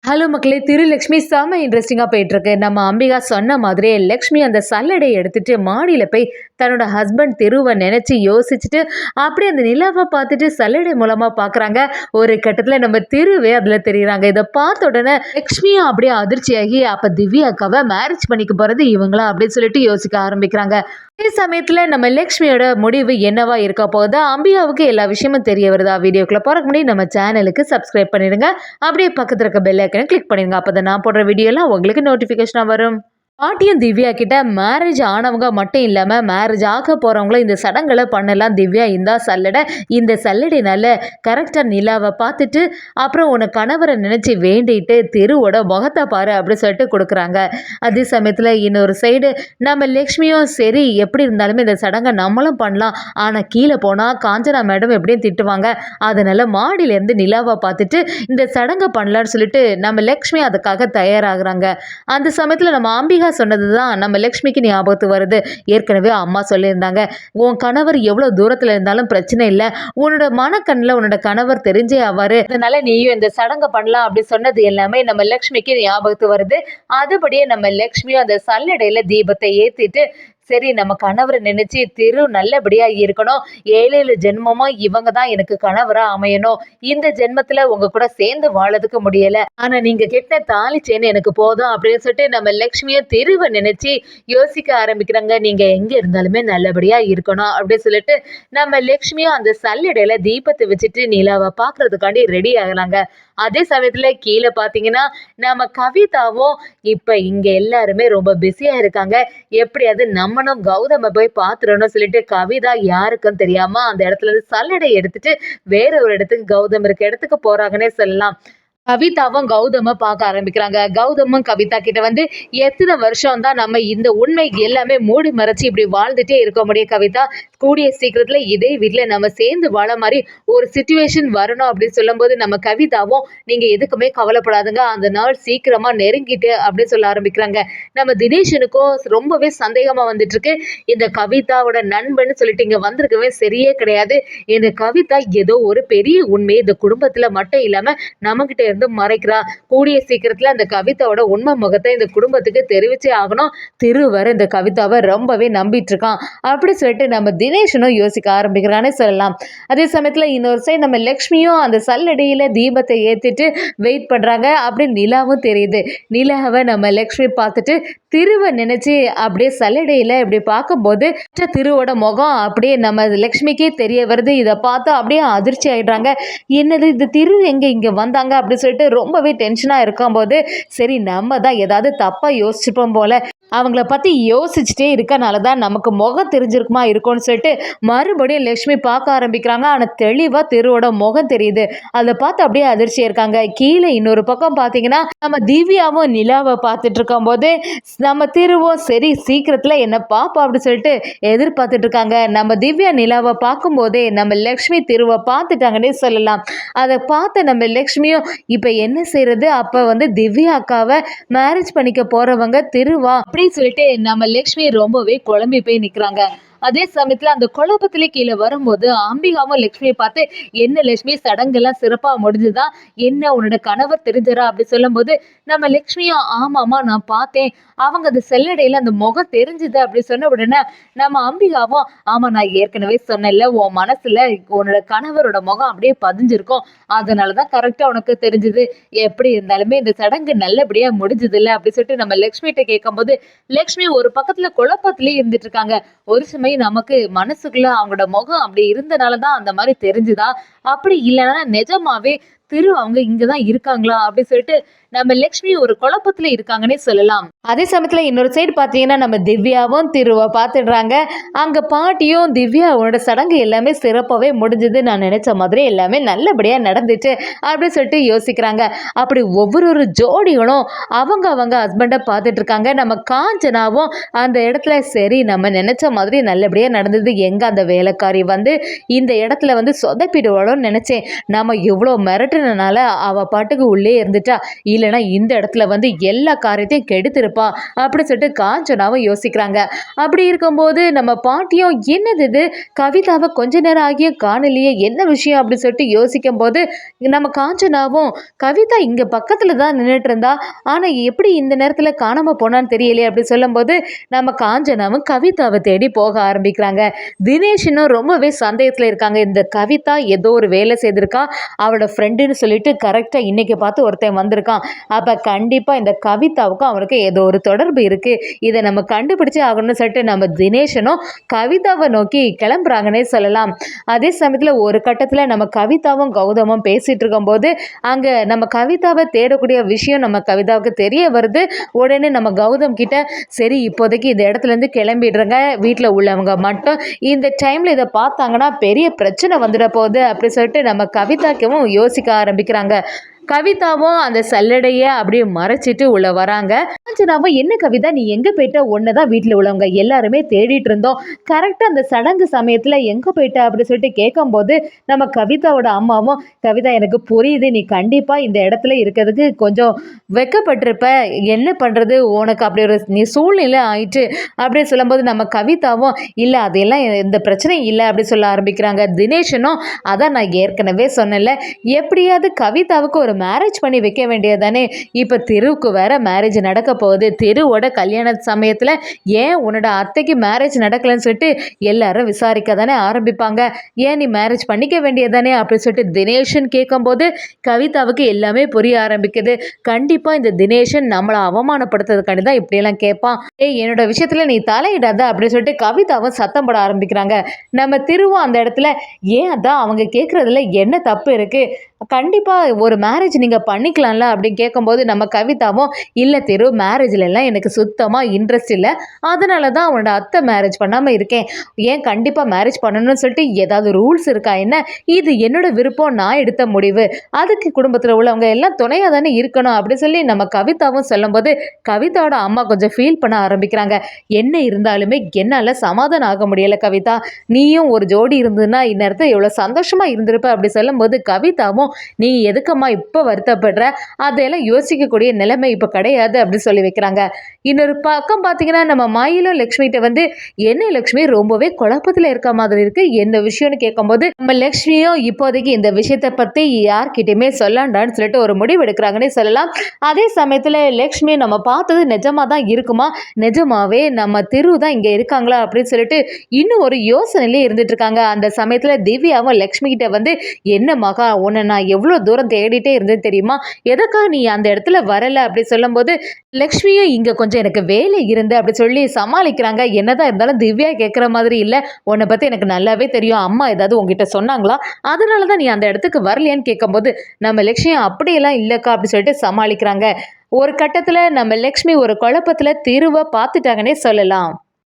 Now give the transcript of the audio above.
Hello மக்களே, திருலக்ஷ்மி செம்ம இன்ட்ரெஸ்டிங்காக போயிட்டுருக்கு. நம்ம அம்பிகா சொன்ன மாதிரியே லக்ஷ்மி அந்த சல்லடை எடுத்துட்டு மாடியில் போய் தன்னோட ஹஸ்பண்ட் திருவை நினச்சி யோசிச்சுட்டு அப்படியே அந்த நிலாவை பார்த்துட்டு சல்லடை மூலமாக பார்க்குறாங்க. ஒரு கட்டத்தில் நம்ம திருவே அதில் தெரியுறாங்க. இதை பார்த்த உடனே லக்ஷ்மியும் அப்படியே அதிர்ச்சியாகி அப்போ திவ்யாக்காவை மேரேஜ் பண்ணிக்க போகிறது இவங்களா அப்படின்னு சொல்லிட்டு யோசிக்க ஆரம்பிக்கிறாங்க. அதே சமயத்தில் நம்ம லக்ஷ்மியோட முடிவு என்னவா இருக்க போகுது, அம்பிகாவுக்கு எல்லா விஷயமும் தெரிய வருதா? வீடியோக்குள்ள போறதுக்கு முன்னாடி நம்ம சேனலுக்கு சப்ஸ்கிரைப் பண்ணிடுங்க. அப்படியே பக்கத்தில் இருக்க பெல் ஐக்கனை கிளிக் பண்ணிடுங்க. அப்போ தான் நான் போடுற வீடியோலாம் உங்களுக்கு நோட்டிஃபிகேஷனாக வரும். பாட்டியும் திவ்யா கிட்ட மேரேஜ் ஆனவங்க மட்டும் இல்லாமல் மேரேஜ் ஆக போகிறவங்களும் இந்த சடங்குகளை பண்ணலாம். திவ்யா இந்த சல்லடைனால கரெக்டாக நிலாவை பார்த்துட்டு அப்புறம் உன்னை கணவரை நினச்சி வேண்டிட்டு திருவோட முகத்தை பாரு அப்படின்னு சொல்லிட்டு கொடுக்குறாங்க. அதே சமயத்தில் இன்னொரு சைடு நம்ம லக்ஷ்மியும் சரி எப்படி இருந்தாலுமே இந்த சடங்கை நம்மளும் பண்ணலாம், ஆனால் கீழே போனால் காஞ்சனா மேடம் எப்படியும் திட்டுவாங்க, அதனால மாடியிலேருந்து நிலாவை பார்த்துட்டு இந்த சடங்கை பண்ணலான்னு சொல்லிட்டு நம்ம லக்ஷ்மி அதுக்காக தயாராகிறாங்க. அந்த சமயத்தில் நம்ம அம்பிகா சொன்னது தான் நம்ம லக்ஷ்மிக்கு ஞாபகத்து வருது. ஏற்கனவே அம்மா சொல்லியிருந்தாங்க, உன் கணவர் எவ்வளோ தூரத்தில் இருந்தாலும் பிரச்சனை இல்லை, உன்னோட மனக்கண்ணில் உன்னோட கணவர் தெரிஞ்சே ஆவாரு, அதனால நீயும் இந்த சடங்கை பண்ணலாம் அப்படி சொன்னது எல்லாமே நம்ம லக்ஷ்மிக்கு ஞாபகத்து வருது. அதுபடியே நம்ம லக்ஷ்மியும் அந்த சல்லடையில் தீபத்தை ஏற்றிட்டு சரி நம்ம கணவரை நினைச்சு திரு நல்லபடியா இருக்கணும், 7 ஜென்மமா இவங்க தான் எனக்கு கணவரா அமையணும், இந்த ஜென்மத்துல உங்க கூட சேர்ந்து வாழறதுக்கு முடியல, ஆனா நீங்க கெட்ட தாலி செயின் எனக்கு போதும் அப்படின்னு சொல்லிட்டு நம்ம லக்ஷ்மிய திருவை நினைச்சு யோசிக்க ஆரம்பிக்கிறாங்க. நீங்க எங்க இருந்தாலுமே நல்லபடியா இருக்கணும் அப்படின்னு சொல்லிட்டு நம்ம லக்ஷ்மியும் அந்த சல்லடையில தீபத்தை வச்சுட்டு நிலாவை பாக்குறதுக்காண்டி ரெடி ஆகுறாங்க. அதே சமயத்துல கீழே பாத்தீங்கன்னா நம்ம கவிதாவும் இப்ப இங்க எல்லாருமே ரொம்ப பிஸியா இருக்காங்க. எப்படியாவது நம்மளும் கௌதம போய் பாத்துறோம்னு சொல்லிட்டு கவிதா யாருக்கும் தெரியாம அந்த இடத்துல இருந்து சல்லடை எடுத்துட்டு வேற ஒரு இடத்துக்கு கௌதம் இருக்க இடத்துக்கு போறாங்கன்னே சொல்லலாம். கவிதாவும் கௌதம பார்க்க ஆரம்பிக்கிறாங்க. கௌதமும் கவிதா கிட்ட வந்து எத்தனை வருஷம் தான் நம்ம இந்த உண்மை எல்லாமே மூடி மறைச்சு இப்படி வாழ்ந்துட்டே இருக்க முடியும் கவிதா, கூடிய சீக்கிரத்துல இதே வீட்டுல நம்ம சேர்ந்து வாழ மாதிரி ஒரு சிச்சுவேஷன் வரணும் அப்படின்னு சொல்லும் போது நம்ம கவிதாவும் நீங்க எதுக்குமே கவலைப்படாதுங்க, அந்த நாள் சீக்கிரமா நெருங்கிட்டு அப்படின்னு சொல்ல ஆரம்பிக்கிறாங்க. நம்ம தினேஷனுக்கும் ரொம்பவே சந்தேகமா வந்துட்டு இருக்கு. இந்த கவிதாவோட நண்பன்னு சொல்லிட்டு இங்க வந்திருக்கவே சரியே கிடையாது. இந்த கவிதா ஏதோ ஒரு பெரிய உண்மையை இந்த குடும்பத்துல மட்டும் இல்லாம நம்ம கிட்ட இருந்து மறைக்கிறா. கூடிய சீக்கிரத்துல அந்த கவிதாவோட உண்மை முகத்தை இந்த குடும்பத்துக்கு தெரிவிச்சே ஆகணும். திருவர் இந்த கவிதாவை ரொம்பவே நம்பிட்டு இருக்கான் அப்படி சொல்லிட்டு நம்ம தினேஷனும் யோசிக்க ஆரம்பிக்கிறானே சொல்லலாம். அதே சமயத்துல இன்னொரு சைடு நம்ம லக்ஷ்மியும் அந்த சல்லடியில தீபத்தை ஏத்திட்டு வெயிட் பண்றாங்க. அப்படி நிலாவும் தெரியுது. நிலாவை நம்ம லக்ஷ்மி பார்த்துட்டு திருவை நினைச்சு அப்படியே சல்லடையில இப்படி பார்க்கும்போது திருவோட முகம் அப்படியே நம்ம லக்ஷ்மிக்கே தெரிய வருது. இதை பார்த்து அப்படியே அதிர்ச்சி ஆயிடுறாங்க. என்னது இந்த திரு எங்க இங்க வந்தாங்க அப்படி சொல்லிட்டு ரொம்பவே டென்ஷனா இருக்கும் போது சரி நம்ம தான் ஏதாவது தப்பா யோசிச்சுப்போம் போல, அவங்கள பத்தி யோசிச்சுட்டே இருக்கனால தான் நமக்கு முகம் தெரிஞ்சிருக்குமா இருக்கும்னு சொல்லிட்டு மறுபடியும் லக்ஷ்மி பார்க்க ஆரம்பிக்கிறாங்க. ஆனா தெளிவா திருவோட முகம் தெரியுது. அதை பார்த்து அப்படியே அதிர்ச்சியா இருக்காங்க. கீழே இன்னொரு பக்கம் பாத்தீங்கன்னா நம்ம திவ்யாவும் நிலாவை பார்த்துட்டு இருக்கும் போது நம்ம திருவும் சரி சீக்கிரத்துல என்ன பாப்பா அப்படின்னு சொல்லிட்டு எதிர்பார்த்துட்டு இருக்காங்க. நம்ம திவ்யா நிலாவை பார்க்கும் போதே நம்ம லக்ஷ்மி திருவை பார்த்துட்டாங்கன்னே சொல்லலாம். அதை பார்த்த நம்ம லக்ஷ்மியும் இப்ப என்ன செய்யறது, அப்ப வந்து திவ்யா அக்காவை மேரேஜ் பண்ணிக்க போறவங்க திருவா அப்படின்னு சொல்லிட்டு நம்ம லக்ஷ்மி ரொம்பவே குழம்பி போய் நிக்கிறாங்க. அதே சமயத்துல அந்த குழப்பத்திலே கீழே வரும்போது அம்பிகாவும் லட்சுமியை பார்த்து என்ன லட்சுமி சடங்கெல்லாம் சிறப்பா முடிஞ்சுதா, என்ன உன்னோட கணவர் தெரிஞ்சரா அப்படி சொல்லும் போது நம்ம லட்சுமியும் ஆமாமா நான் பார்த்தேன், அவங்க அந்த செல்லடையில அந்த முகம் தெரிஞ்சுது அப்படி சொன்ன உடனே நம்ம அம்பிகாவும் ஆமா நான் ஏற்கனவே சொன்னேன்ல உன் மனசுல உன்னோட கணவரோட முகம் அப்படியே பதிஞ்சிருக்கும், அதனாலதான் கரெக்டா உனக்கு தெரிஞ்சுது, எப்படி இருந்தாலுமே இந்த சடங்கு நல்லபடியா முடிஞ்சது இல்லை அப்படி சொல்லிட்டு நம்ம லட்சுமிகிட்ட கேட்கும் போது லட்சுமி ஒரு பக்கத்துல குழப்பத்திலேயே இருந்துட்டு இருக்காங்க. ஒரு சமயம் நமக்கு மனசுக்குள்ள அவங்களோட முகம் அப்படி இருந்தனாலதான் அந்த மாதிரி தெரிஞ்சுதா, அப்படி இல்லைன்னா நிஜமாவே திரு அவங்க இங்கதான் இருக்காங்களா அப்படின்னு சொல்லிட்டு நம்ம லக்ஷ்மி ஒரு குழப்பத்துல இருக்காங்கன்னே சொல்லலாம். அதே சமயத்துல இன்னொரு சைடு பாத்தீங்கன்னா நம்ம திவ்யாவும் திருவை பார்த்துடுறாங்க. அங்க பாட்டியும் திவ்யாவோட சடங்கு எல்லாமே சிறப்பாவே முடிஞ்சது, நான் நினைச்ச மாதிரி எல்லாமே நல்லபடியா நடந்துச்சு அப்படின்னு சொல்லிட்டு யோசிக்கிறாங்க. அப்படி ஒவ்வொரு ஜோடிகளும் அவங்க ஹஸ்பண்டை பார்த்துட்டு இருக்காங்க. நம்ம காஞ்சனாவும் அந்த இடத்துல சரி நம்ம நினைச்ச மாதிரி நல்லபடியா நடந்தது, எங்க அந்த வேலைக்காரி வந்து இந்த இடத்துல வந்து சொதப்பிடுவாளோன்னு நினைச்சேன், நம்ம எவ்வளோ மிரட்ட மிரட்டுனனால அவ பாட்டுக்கு உள்ளே இருந்துட்டா. இல்லைன்னா இந்த இடத்துல வந்து எல்லா காரியத்தையும் கெடுத்திருப்பா அப்படி சொல்லிட்டு காஞ்சனாவும் யோசிக்கிறாங்க. அப்படி இருக்கும்போது நம்ம பாட்டியும் என்னது இது கவிதாவை கொஞ்ச நேரம் ஆகியும் காணலையே, என்ன விஷயம் அப்படி சொல்லிட்டு யோசிக்கும் போது நம்ம காஞ்சனாவும் கவிதா இங்க பக்கத்துல தான் நின்றுட்டு இருந்தா, ஆனா எப்படி இந்த நேரத்துல காணாம போனான்னு தெரியலையே அப்படி சொல்லும்போது நம்ம காஞ்சனாவும் கவிதாவை தேடி போக ஆரம்பிக்கிறாங்க. தினேஷனும் ரொம்பவே சந்தேகத்துல இருக்காங்க. இந்த கவிதா ஏதோ ஒரு வேலை செய்திருக்கா, அவளோட ஃப்ரெண்டுன்னு சொல்லிட்டு கரெக்டா இன்னைக்கு பார்த்து ஒருத்தன் வந்திருக்கான். அப்ப கண்டிப்பா இந்த கவிதாவுக்கும் அவனுக்கு ஏதோ ஒரு தொடர்பு இருக்கு. இதை நம்ம கண்டுபிடிச்சு ஆகணும்னு சொல்லிட்டு நம்ம தினேஷனும் கவிதாவை நோக்கி கிளம்புறாங்கன்னே சொல்லலாம். அதே சமயத்துல ஒரு கட்டத்துல நம்ம கவிதாவும் கௌதமும் பேசிட்டு இருக்கும்போது அங்க நம்ம கவிதாவை தேடக்கூடிய விஷயம் நம்ம கவிதாவுக்கு தெரிய வருது. உடனே நம்ம கௌதம் கிட்ட சரி இப்போதைக்கு இந்த இடத்துல இருந்து கிளம்பிடுறங்க, வீட்டில் உள்ளவங்க மட்டும் இந்த டைம்ல இதை பார்த்தாங்கன்னா பெரிய பிரச்சனை வந்துட போகுது அப்படி சொல்லிட்டு நம்ம கவிதாக்கவும் யோசிக்க ஆரம்பிக்கிறாங்க. கவிதாவும் அந்த சல்லடையை அப்படியே மறைச்சிட்டு உள்ள வராங்க. காஞ்சனாவும் என்ன கவிதா நீ எங்க போயிட்ட, ஒன்னதான் வீட்டில் உள்ளவங்க எல்லாருமே தேடிட்டு இருந்தோம், கரெக்டா அந்த சடங்கு சமயத்துல எங்க போயிட்ட அப்படி சொல்லிட்டு கேட்கும்போது நம்ம கவிதாவோட அம்மாவும் கவிதா எனக்கு புரியுது, நீ கண்டிப்பா இந்த இடத்துல இருக்கிறதுக்கு கொஞ்சம் வெக்கப்பட்டிருப்ப, என்ன பண்றது உனக்கு அப்படி ஒரு நீ சூழ்நிலை ஆயிட்டு அப்படின்னு சொல்லும்போது நம்ம கவிதாவும் இல்லை அதெல்லாம் எந்த பிரச்சனையும் இல்லை அப்படி சொல்ல ஆரம்பிக்கிறாங்க. தினேஷனும் அதான் நான் ஏற்கனவே சொன்னேன்ல, எப்படியாவது கவிதாவுக்கு ஒரு மேரேஜ் பண்ணி வைக்க வேண்டியதானே, இப்போ திருவுக்கு வேற மேரேஜ் நடக்க போகுது, திருவோட கல்யாண சமயத்தில் ஏன் உன்னோட அத்தைக்கு மேரேஜ் நடக்கலன்னு சொல்லிட்டு எல்லாரும் விசாரிக்க தானே ஆரம்பிப்பாங்க, ஏன் நீ மேரேஜ் பண்ணிக்க வேண்டியதானே அப்படின்னு சொல்லிட்டு தினேஷன் கேட்கும்போது கவிதாவுக்கு எல்லாமே புரிய ஆரம்பிக்குது. கண்டிப்பாக இந்த தினேஷன் நம்மளை அவமானப்படுத்துறதுக்காண்டி தான் இப்படியெல்லாம் கேட்பான், என்னோட விஷயத்தில் நீ தலையிடாத அப்படின்னு சொல்லிட்டு கவிதாவும் சத்தம் போட ஆரம்பிக்கிறாங்க. நம்ம திருவும் அந்த இடத்துல ஏன் அதான் அவங்க கேட்குறதுல என்ன தப்பு இருக்குது, கண்டிப்பாக ஒரு மேரேஜ் நீங்கள் பண்ணிக்கலாம்ல அப்படின்னு கேட்கும்போது நம்ம கவிதாவும் இல்லை திரு மேரேஜ்லலாம் எனக்கு சுத்தமாக இன்ட்ரெஸ்ட் இல்லை, அதனால தான் அவனோட அத்தை மேரேஜ் பண்ணாமல் இருக்கேன், ஏன் கண்டிப்பாக மேரேஜ் பண்ணணும்னு சொல்லிட்டு ஏதாவது ரூல்ஸ் இருக்கா என்ன, இது என்னோட விருப்பம், நான் எடுத்த முடிவு, அதுக்கு குடும்பத்தில் உள்ளவங்க எல்லாம் துணையாக தானே இருக்கணும் அப்படி சொல்லி நம்ம கவிதாவும் சொல்லும்போது கவிதாவோட அம்மா கொஞ்சம் ஃபீல் பண்ண ஆரம்பிக்கிறாங்க. என்ன இருந்தாலுமே என்னால் சமாதானம் ஆக முடியலை கவிதா, நீயும் ஒரு ஜோடி இருந்ததுன்னா இந்நேரத்தை எவ்வளோ சந்தோஷமாக இருந்திருப்ப அப்படி சொல்லும்போது கவிதாவும் நீ எதுக்கம்மா இப்போ வருத்தப்படுற, அதெல்லாம் யோசிக்கக்கூடிய நிலைமை இப்போ கிடையாது அப்படின்னு சொல்லி வைக்கிறாங்க. இன்னொரு பக்கம் பார்த்தீங்கன்னா நம்ம மாயிலும் லக்ஷ்மிகிட்ட வந்து என்ன லக்ஷ்மி ரொம்பவே குழப்பத்தில் இருக்க மாதிரி இருக்கு, என்ன விஷயம்னு கேட்கும்போது நம்ம லக்ஷ்மியும் இப்போதைக்கு இந்த விஷயத்தை பற்றி யார்கிட்டையுமே சொல்லாண்டான்னு சொல்லிட்டு ஒரு முடிவு எடுக்கிறாங்கன்னே சொல்லலாம். அதே சமயத்தில் லக்ஷ்மி நம்ம பார்த்தது நிஜமாக தான் இருக்குமா, நிஜமாவே நம்ம திரு தான் இங்கே இருக்காங்களா அப்படின்னு சொல்லிட்டு இன்னும் ஒரு யோசனையிலே இருந்துட்டு இருக்காங்க. அந்த சமயத்தில் திவ்யாவும் லக்ஷ்மி கிட்ட வந்து என்ன மகா உன்னை நான் எவ்வளோ தூரம் தேடிட்டே இருந்தேன் தெரியுமா, எதுக்காக நீ அந்த இடத்துல வரலை அப்படி சொல்லும்போது லக்ஷ்மியும் இங்கே கொஞ்சம் எனக்கு வேலை இருந்து அப்படி சொல்லி சமாளிக்கிறாங்க. என்னதான் இருந்தாலும் திவ்யா கேட்குற மாதிரி இல்லை, உன்னை பற்றி எனக்கு நல்லாவே தெரியும், அம்மா ஏதாவது உங்ககிட்ட சொன்னாங்களா, அதனால தான் நீ அந்த இடத்துக்கு வரலையான்னு கேட்கும்போது நம்ம லக்ஷ்மியும் அப்படியெல்லாம் இல்லைக்கா அப்படி சொல்லிட்டு சமாளிக்கிறாங்க. ஒரு கட்டத்தில் நம்ம லக்ஷ்மி ஒரு குழப்பத்தில் திருவை பார்த்துட்டாங்கன்னே சொல்லலாம்.